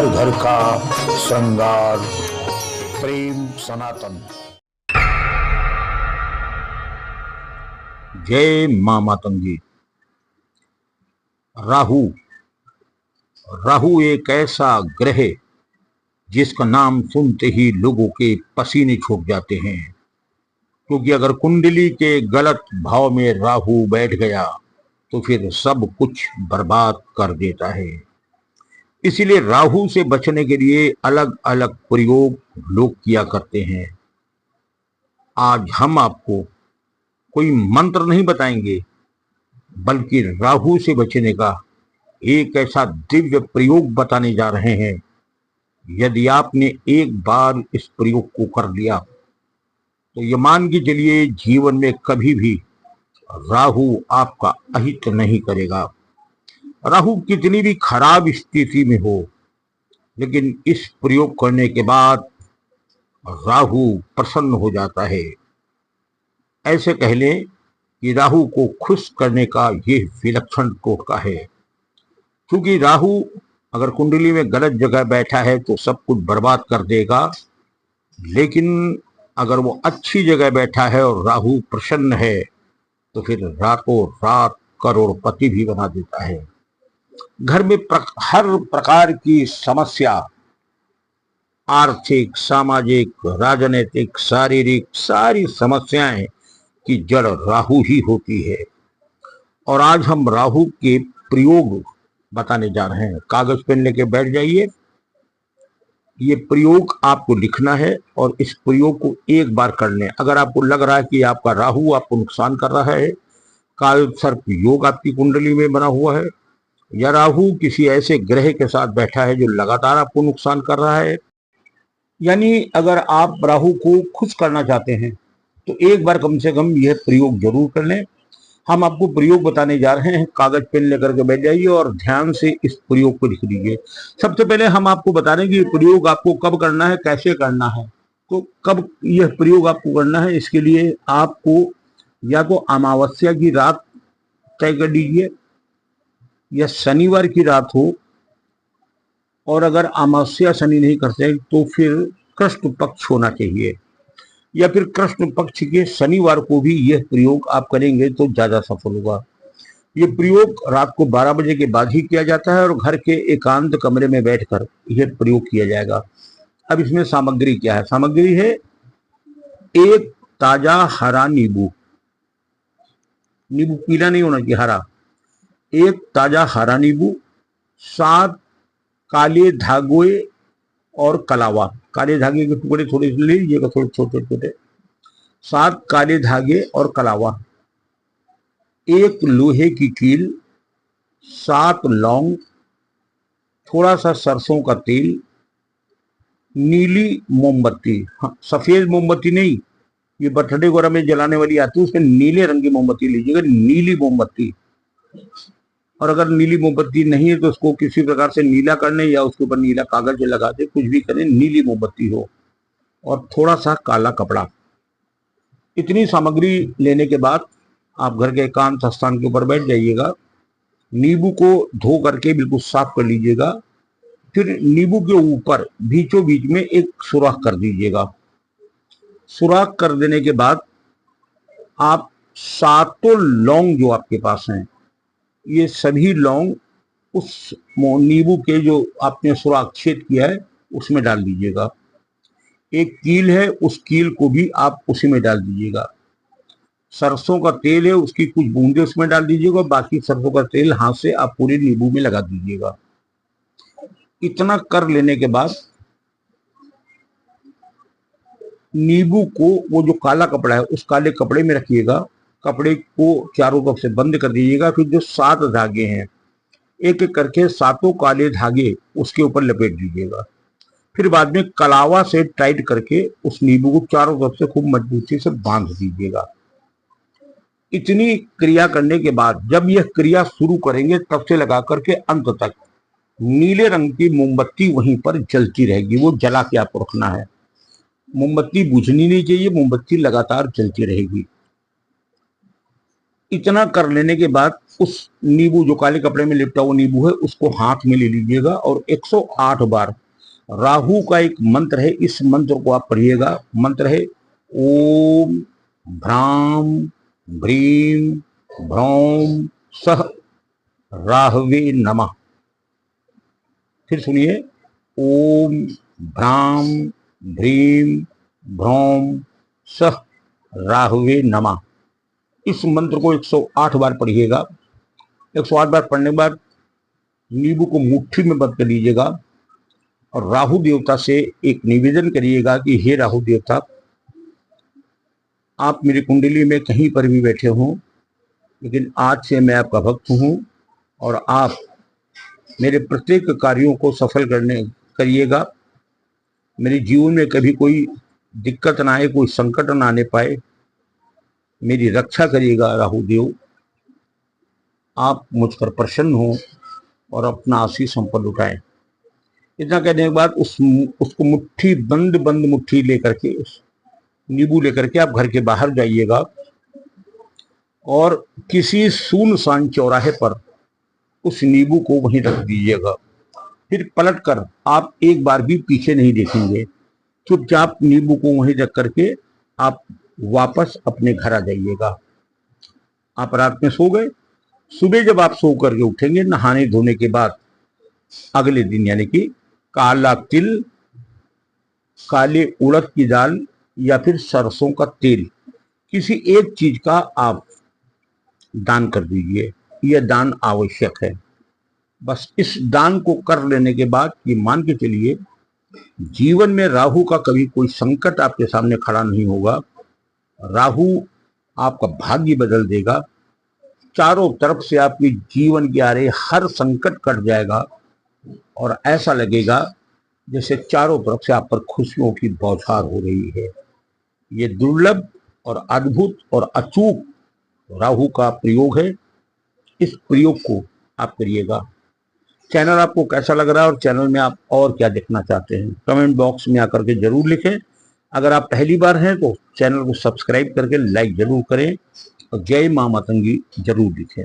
घर घर का श्रृंगार, प्रेम सनातन। जय मां मातंगी। राहु राहु एक ऐसा ग्रह है जिसका नाम सुनते ही लोगों के पसीने छूट जाते हैं, क्योंकि अगर कुंडली के गलत भाव में राहु बैठ गया तो फिर सब कुछ बर्बाद कर देता है। इसीलिए राहु से बचने के लिए अलग अलग प्रयोग लोग किया करते हैं। आज हम आपको कोई मंत्र नहीं बताएंगे, बल्कि राहु से बचने का एक ऐसा दिव्य प्रयोग बताने जा रहे हैं। यदि आपने एक बार इस प्रयोग को कर लिया तो ये मान के चलिए जीवन में कभी भी राहु आपका अहित नहीं करेगा। राहु कितनी भी खराब स्थिति में हो, लेकिन इस प्रयोग करने के बाद राहु प्रसन्न हो जाता है। ऐसे कह लें कि राहु को खुश करने का ये विलक्षण टोटका है। क्योंकि राहु अगर कुंडली में गलत जगह बैठा है तो सब कुछ बर्बाद कर देगा, लेकिन अगर वो अच्छी जगह बैठा है और राहु प्रसन्न है तो फिर रातों रात करोड़पति भी बना देता है। घर में हर प्रकार की समस्या, आर्थिक, सामाजिक, राजनीतिक, शारीरिक, सारी समस्याएं की जड़ राहु ही होती है। और आज हम राहु के प्रयोग बताने जा रहे हैं। कागज पेन लेके बैठ जाइए। ये प्रयोग आपको लिखना है और इस प्रयोग को एक बार कर लें। अगर आपको लग रहा है कि आपका राहु आपको नुकसान कर रहा है, काल सर्प योग आपकी कुंडली में बना हुआ है, या राहु किसी ऐसे ग्रह के साथ बैठा है जो लगातार आपको नुकसान कर रहा है, यानी अगर आप राहु को खुश करना चाहते हैं तो एक बार कम से कम यह प्रयोग जरूर कर लें। हम आपको प्रयोग बताने जा रहे हैं। कागज पेन लेकर के बैठ जाइए और ध्यान से इस प्रयोग को लिख लीजिए। सबसे पहले हम आपको बता रहे हैं कि प्रयोग आपको कब करना है, कैसे करना है। तो कब यह प्रयोग आपको करना है, इसके लिए आपको या तो अमावस्या की रात तय कर लीजिए या शनिवार की रात हो, और अगर अमावस्या शनि नहीं करते तो फिर कृष्ण पक्ष होना चाहिए, या फिर कृष्ण पक्ष के शनिवार को भी यह प्रयोग आप करेंगे तो ज्यादा सफल होगा। यह प्रयोग रात को 12 बजे के बाद ही किया जाता है और घर के एकांत कमरे में बैठकर यह प्रयोग किया जाएगा। अब इसमें सामग्री क्या है? सामग्री है एक ताजा हरा नींबू, नींबू पीला नहीं होना चाहिए, हरा। एक ताजा हरा नींबू, 7 काले धागे और कलावा, काले धागे के टुकड़े थोड़े से ले लीजिएगा, थोड़े छोटे छोटे, 7 काले धागे और कलावा, 1 लोहे की कील, 7 लौंग, थोड़ा सा सरसों का तेल, नीली मोमबत्ती, हाँ सफेद मोमबत्ती नहीं, ये बर्थडे वगैरह में जलाने वाली आती है, उसके नीले रंग की मोमबत्ती लीजिएगा, नीली मोमबत्ती। और अगर नीली मोमबत्ती नहीं है तो उसको किसी प्रकार से नीला करने या उसके ऊपर नीला कागज लगा दे, कुछ भी करें, नीली मोमबत्ती हो, और थोड़ा सा काला कपड़ा। इतनी सामग्री लेने के बाद आप घर के एकांत स्थान के ऊपर बैठ जाइएगा। नींबू को धो करके बिल्कुल साफ कर लीजिएगा। फिर नींबू के ऊपर बीचों बीच में एक सुराख कर दीजिएगा। सुराख कर देने के बाद आप 7 लौंग जो आपके पास हैं, ये सभी लौंग उस नींबू के जो आपने सुराख छेद किया है उसमें डाल दीजिएगा। एक कील है, उस कील को भी आप उसी में डाल दीजिएगा। सरसों का तेल है, उसकी कुछ बूंदे उसमें डाल दीजिएगा। बाकी सरसों का तेल हाथ से आप पूरे नींबू में लगा दीजिएगा। इतना कर लेने के बाद नींबू को वो जो काला कपड़ा है उस काले कपड़े में रखिएगा। कपड़े को चारों तरफ से बंद कर दीजिएगा। फिर जो 7 धागे हैं, एक एक करके 7 काले धागे उसके ऊपर लपेट दीजिएगा। फिर बाद में कलावा से टाइट करके उस नींबू को चारों तरफ से खूब मजबूती से बांध दीजिएगा। इतनी क्रिया करने के बाद जब यह क्रिया शुरू करेंगे तब से लगा करके अंत तक नीले रंग की मोमबत्ती वहीं पर जलती रहेगी। वो जला के आपको रखना है। मोमबत्ती बुझनी नहीं चाहिए, मोमबत्ती लगातार जलती रहेगी। इतना कर लेने के बाद उस नींबू, जो काले कपड़े में लिपटा हुआ नींबू है, उसको हाथ में ले लीजिएगा और 108 बार राहु का एक मंत्र है, इस मंत्र को आप पढ़िएगा। मंत्र है ओम भ्राम भ्रीम भ्रौम सह राहवे नमः। फिर सुनिए, ओम भ्राम भ्रीम भ्रौम सह राहवे नमः। इस मंत्र को 108 बार पढ़िएगा। 108 बार पढ़ने के बाद नींबू को मुट्ठी में बंद कर लीजिएगा और राहु देवता से एक निवेदन करिएगा कि हे राहु देवता, आप मेरी कुंडली में कहीं पर भी बैठे हों, लेकिन आज से मैं आपका भक्त हूं और आप मेरे प्रत्येक कार्यों को सफल करिएगा। मेरे जीवन में कभी कोई दिक्कत ना आए, कोई संकट ना आने पाए, मेरी रक्षा करिएगा राहु देव। आप मुझ पर प्रसन्न हो और अपना आशीष हम पर लुटाएं। इतना कहने के बाद उसको मुट्ठी बंद मुट्ठी लेकर के, नींबू लेकर के आप घर के बाहर जाइएगा और किसी सुनसान चौराहे पर उस नींबू को वहीं रख दीजिएगा। फिर पलटकर आप एक बार भी पीछे नहीं देखेंगे। चुपचाप नींबू को वहीं रख करके आप वापस अपने घर आ जाइएगा। आप रात में सो गए, सुबह जब आप सो करके उठेंगे, नहाने धोने के बाद अगले दिन, यानी कि काला तिल, काले उड़द की दाल या फिर सरसों का तेल, किसी एक चीज का आप दान कर दीजिए। यह दान आवश्यक है। बस इस दान को कर लेने के बाद ये मान के चलिए, जीवन में राहु का कभी कोई संकट आपके सामने खड़ा नहीं होगा। राहु आपका भाग्य बदल देगा। चारों तरफ से आपके जीवन के आ रहे हर संकट कट जाएगा और ऐसा लगेगा जैसे चारों तरफ से आप पर खुशियों की बौछार हो रही है। ये दुर्लभ और अद्भुत और अचूक राहु का प्रयोग है। इस प्रयोग को आप करिएगा। चैनल आपको कैसा लग रहा है और चैनल में आप और क्या देखना चाहते हैं, कमेंट बॉक्स में आकर के जरूर लिखें। अगर आप पहली बार हैं तो चैनल को सब्सक्राइब करके लाइक जरूर करें और जय मां मातंगी जरूर लिखें।